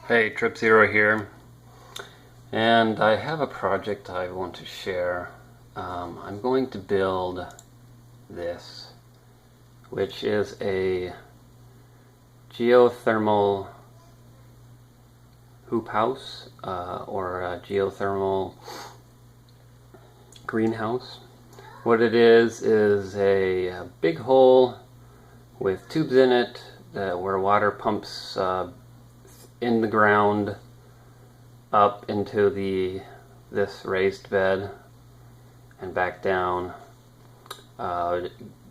Hey, Trip Zero here, and I have a project I want to share. I'm going to build this, which is a geothermal hoop house or a geothermal greenhouse. What it is a big hole with tubes in it where water pumps in the ground up into this raised bed and back down,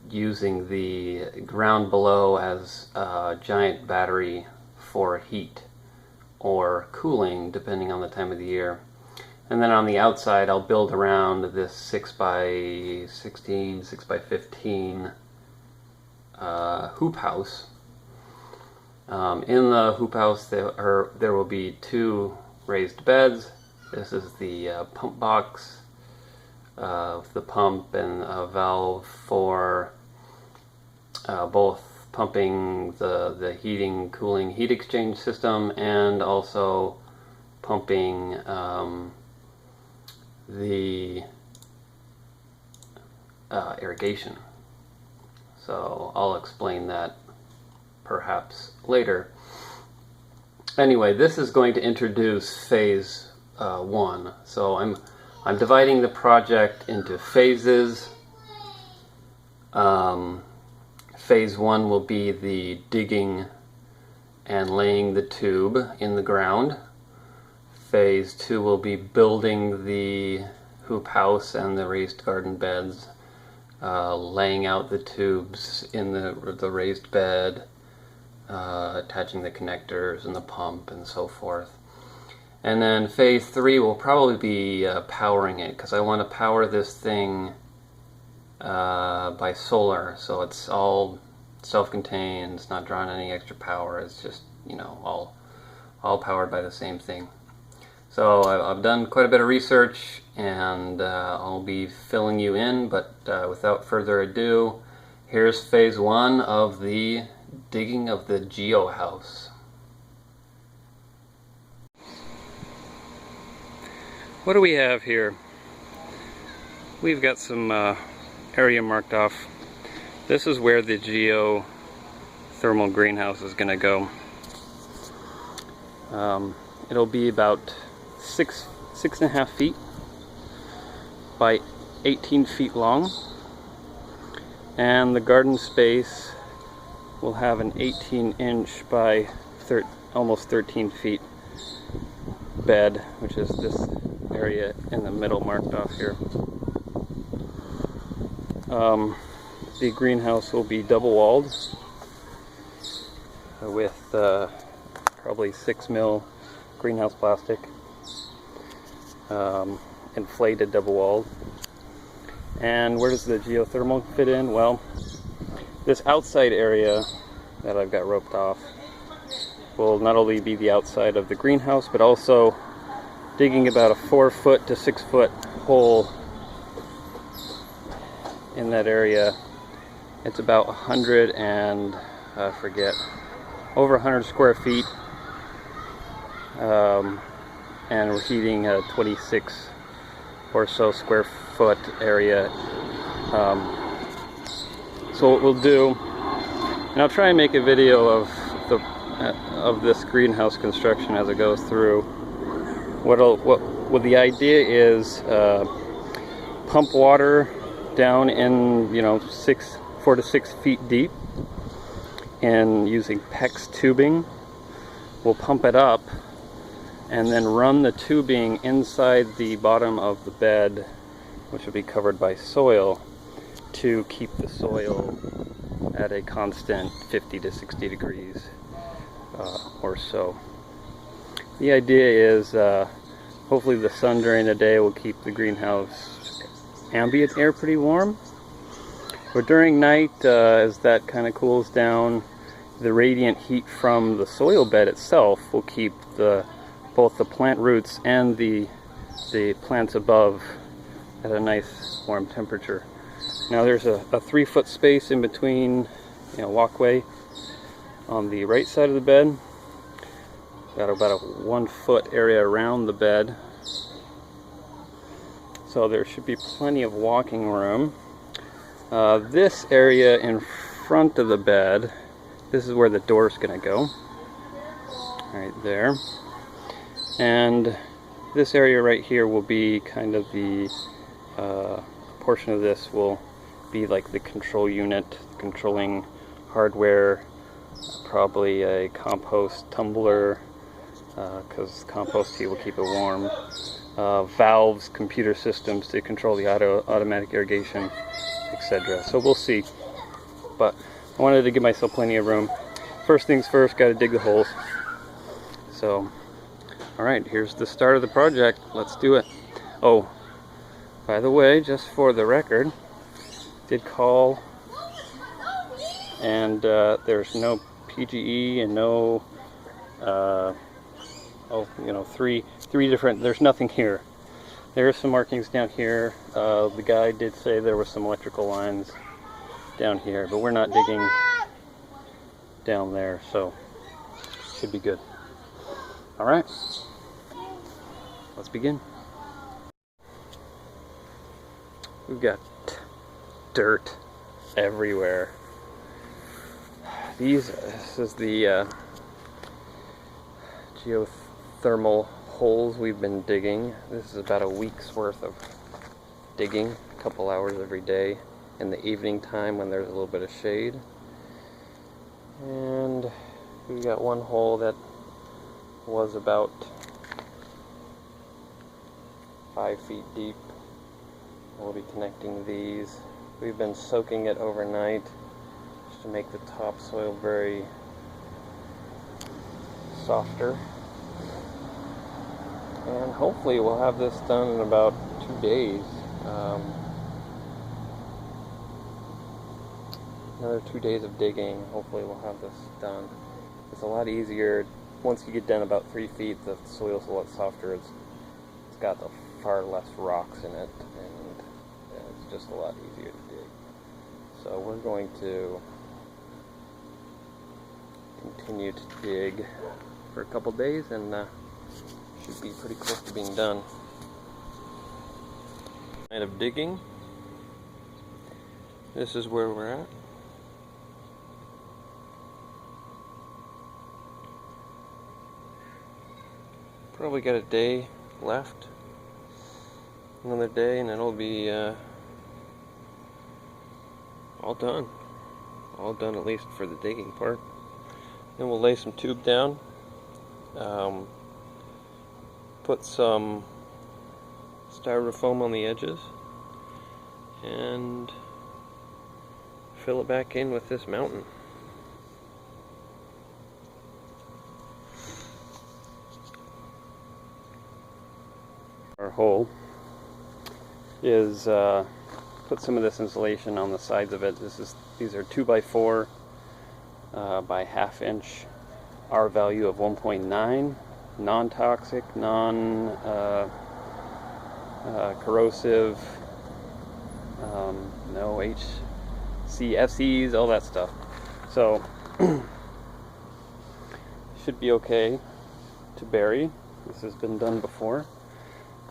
using the ground below as a giant battery for heat or cooling depending on the time of the year. And then on the outside I'll build around this 6x16, 6x15 hoop house. In the hoop house there will be two raised beds. This is the pump box with the pump and a valve for both pumping the heating, cooling, heat exchange system, and also pumping the irrigation. So I'll explain that perhaps later. Anyway, this is going to introduce phase 1. So I'm dividing the project into phases. Phase 1 will be the digging and laying the tube in the ground. Phase 2 will be building the hoop house and the raised garden beds, laying out the tubes in the raised bed, attaching the connectors and the pump and so forth. And then phase 3 will probably be powering it, because I want to power this thing by solar, so it's all self-contained, it's not drawing any extra power, it's just, all powered by the same thing. So I've done quite a bit of research, and I'll be filling you in, but without further ado, here's phase 1 of the digging of the Geohouse. What do we have here? We've got some area marked off. This is where the geothermal greenhouse is going to go. It'll be about 6.5 feet by 18 feet long, and the garden space will have an 18-inch by almost 13 feet bed, which is this area in the middle marked off here. The greenhouse will be double walled with probably 6mm greenhouse plastic, inflated double walled. And where does the geothermal fit in? Well, this outside area that I've got roped off will not only be the outside of the greenhouse, but also digging about a 4-foot to 6-foot hole in that area. It's about 100 and over 100 square feet, and we're heating a 26 or so square foot area. So what we'll do, and I'll try and make a video of this greenhouse construction as it goes through. What the idea is, pump water down in 4 to 6 feet deep, and using PEX tubing, we'll pump it up and then run the tubing inside the bottom of the bed, which will be covered by soil, to keep the soil at a constant 50 to 60 degrees or so. The idea is hopefully the sun during the day will keep the greenhouse ambient air pretty warm, but during night, as that kind of cools down, the radiant heat from the soil bed itself will keep both the plant roots and the plants above at a nice warm temperature. Now there's a 3-foot space in between, walkway on the right side of the bed. Got about a 1 foot area around the bed, so there should be plenty of walking room. This area in front of the bed, this is where the door's gonna go, right there. And this area right here will be kind of the portion of this will be like the control unit, controlling hardware, probably a compost tumbler, because compost tea will keep it warm, valves, computer systems to control the automatic irrigation, etc. So we'll see, but I wanted to give myself plenty of room. First things first, got to dig the holes. So alright, here's the start of the project. Let's do it. Oh, by the way, just for the record, did call, and there's no PGE and no three different, there's nothing here. There are some markings down here. The guy did say there were some electrical lines down here, but we're not digging down there, so should be good. Alright, let's begin. We've got dirt everywhere. This is the geothermal holes we've been digging. This is about a week's worth of digging, a couple hours every day in the evening time when there's a little bit of shade. And we got one hole that was about 5 feet deep. We'll be connecting these. We've been soaking it overnight just to make the topsoil very softer. And hopefully we'll have this done in about 2 days. Another 2 days of digging, hopefully we'll have this done. It's a lot easier. Once you get down about 3 feet, the soil's a lot softer. It's got far less rocks in it, and it's just a lot easier to dig. So we're going to continue to dig for a couple days, and should be pretty close to being done. Kind of digging. This is where we're at. Probably got a day left. Another day and it'll be all done. All done, at least for the digging part. Then we'll lay some tube down. Put some styrofoam on the edges and fill it back in with this mountain. Our hole is put some of this insulation on the sides of it. These are 2x4 by 1/2 inch. R value of 1.9, non-toxic, corrosive, no HCFCs, all that stuff. So should be okay to bury. This has been done before.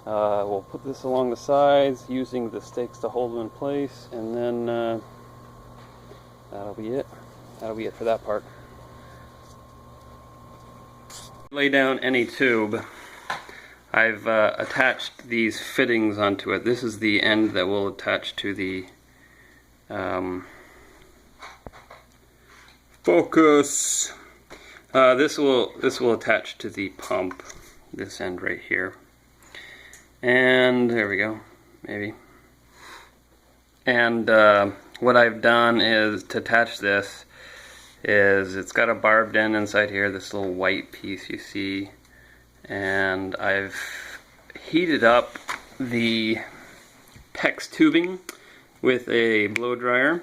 We'll put this along the sides using the stakes to hold them in place, and then that'll be it. That'll be it for that part. Lay down any tube. I've attached these fittings onto it. This is the end that will attach to the focus. This will attach to the pump. This end right here. And there we go, maybe. And what I've done is to attach this is it's got a barbed end inside here, this little white piece you see, and I've heated up the PEX tubing with a blow dryer,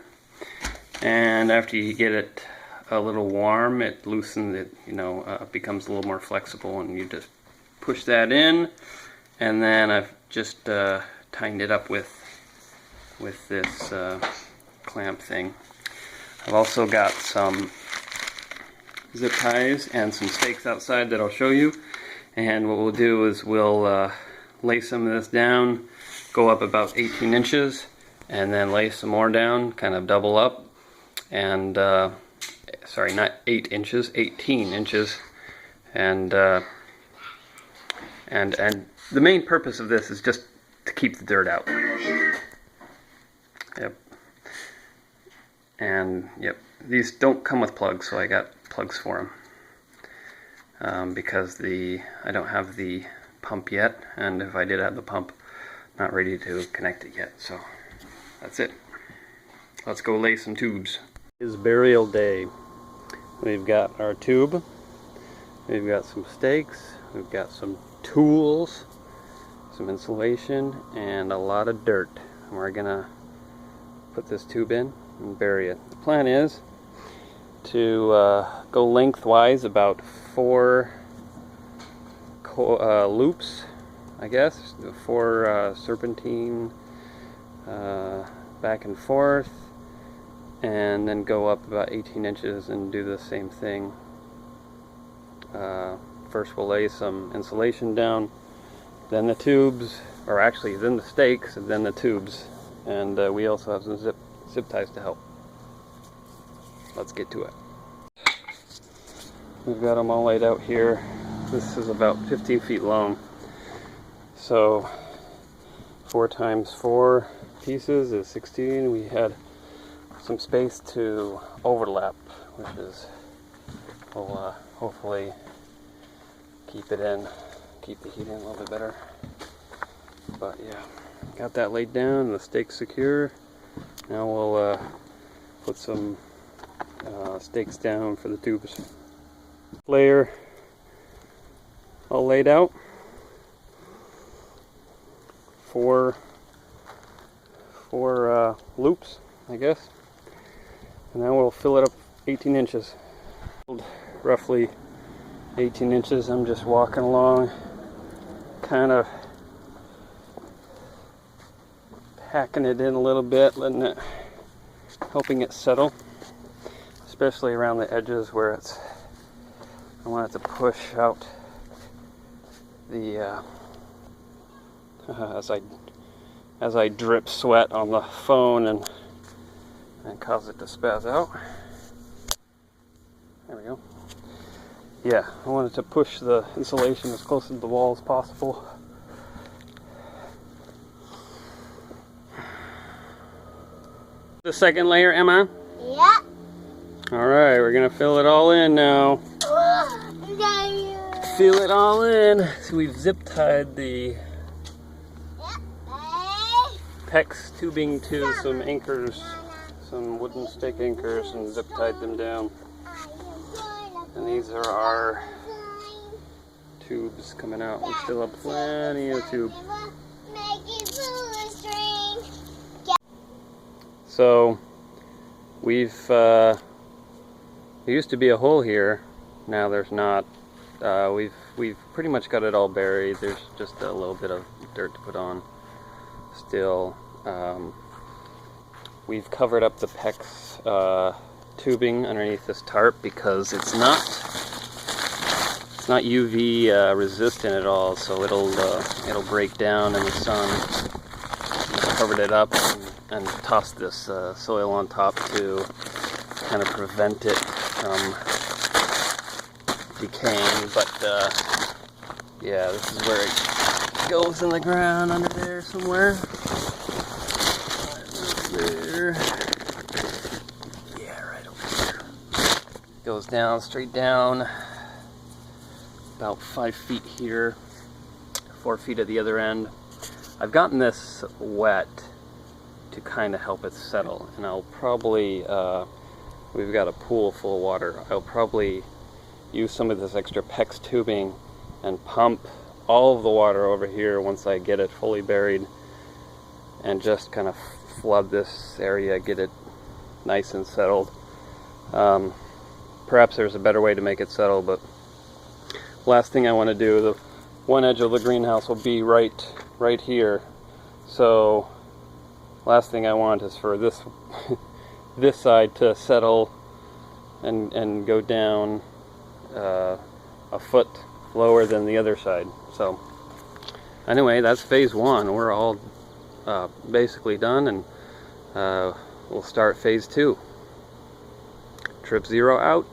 and after you get it a little warm, it loosens it, becomes a little more flexible, and you just push that in. And then I've just tightened it up with this clamp thing. I've also got some zip ties and some stakes outside that I'll show you. And what we'll do is we'll lay some of this down, go up about 18 inches, and then lay some more down, kind of double up. And, sorry, not 8 inches, 18 inches. And the main purpose of this is just to keep the dirt out. Yep. And yep, these don't come with plugs, so I got plugs for them. Because I don't have the pump yet, and if I did have the pump, not ready to connect it yet. So that's it. Let's go lay some tubes. It is burial day. We've got our tube. We've got some stakes. We've got some tools, some insulation, and a lot of dirt. And we're gonna put this tube in and bury it. The plan is to go lengthwise about 4 loops, I guess, 4 serpentine back and forth, and then go up about 18 inches and do the same thing. First we'll lay some insulation down, then the tubes, or actually then the stakes, and then the tubes. And we also have some zip ties to help. Let's get to it. We've got them all laid out here. This is about 15 feet long. So 4 times 4 pieces is 16. We had some space to overlap, which is will hopefully keep the heat in a little bit better. But yeah, got that laid down, the stakes secure. Now we'll put some stakes down for the tubes. Layer all laid out. 4 loops, I guess. And then we'll fill it up 18 inches. Roughly 18 inches. I'm just walking along, kind of packing it in a little bit, helping it settle, especially around the edges where I want it to push out the as I drip sweat on the phone and cause it to spaz out. There we go. Yeah, I wanted to push the insulation as close to the wall as possible. The second layer, Emma? Yeah. Alright, we're gonna fill it all in now. Fill it all in. So we've zip tied the PEX tubing to some anchors, some wooden stake anchors, and zip tied them down. And these are our tubes coming out. We still have plenty of tube. So there used to be a hole here. Now there's not. We've pretty much got it all buried. There's just a little bit of dirt to put on still. We've covered up the PEX tubing underneath this tarp because it's not UV resistant at all, so it'll break down in the sun. I've covered it up and tossed this soil on top to kind of prevent it from decaying. But yeah, this is where it goes in the ground under there somewhere. There. Yeah, right over there. Goes down, straight down, about 5 feet here, 4 feet at the other end. I've gotten this wet to kind of help it settle, and I'll probably, we've got a pool full of water. I'll probably use some of this extra PEX tubing and pump all of the water over here once I get it fully buried, and just kind of flood this area, get it nice and settled. Perhaps there's a better way to make it settle, but last thing I want to do, the one edge of the greenhouse will be right here. So last thing I want is for this this side to settle and go down a foot lower than the other side. So anyway, that's phase one. We're all basically done, and we'll start phase two. Trip 0 out.